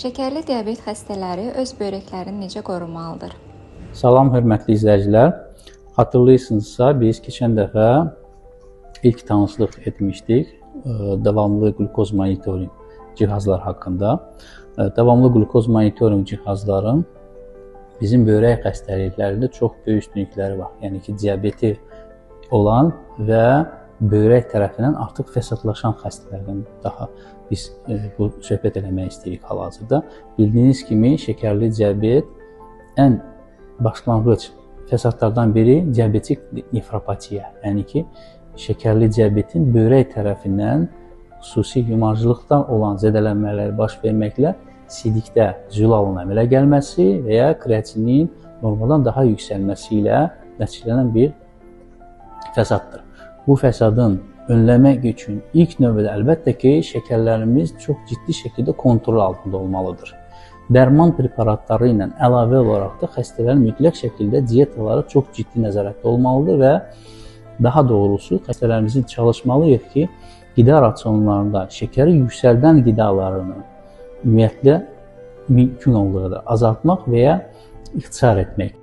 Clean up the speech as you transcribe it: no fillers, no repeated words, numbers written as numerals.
Şəkərli diabet xəstələri öz böbrəklərini necə qorumalıdır? Salam, hörmətli izləyicilər. Hatırlayırsınızsa, biz keçən dəfə ilk tanışlıq etmişdik davamlı qlukoz monitorinq cihazlar haqqında. Davamlı qlukoz monitorinq cihazların bizim böbrək xəstəliklərində çox böyük üstünlükləri var. Yəni ki, diabeti olan və böbrək tərəfindən artıq fəsadlaşan xəstələrdən daha biz bu söhbət eləmək istəyirik hal-hazırda. Bildiyiniz kimi, şəkərli diabet ən başlanğıc fəsadlardan biri diabetik nefropatiya. Yəni ki, şəkərli diabetin böbrək tərəfindən xüsusi yumancılıqdan olan zədələnmələri baş verməklə sidikdə zülalın əmələ gəlməsi və ya kreatinin normaldan daha yüksəlməsi ilə nəticələnən bir fəsaddır. Bu fəsadın önləmək üçün ilk növbədə əlbəttə ki, şəkərlərimiz çox ciddi şəkildə kontrol altında olmalıdır. Dərman preparatları ilə əlavə olaraq da xəstələrin mütləq şəkildə diyetaları çox ciddi nəzarətdə olmalıdır və daha doğrusu xəstələrimizin çalışmalıyıq ki, qida rasionlarında şəkəri yüksəldən qidalarını ümumiyyətlə mümkün olduğu da azaltmaq və ya ixtisar etmək.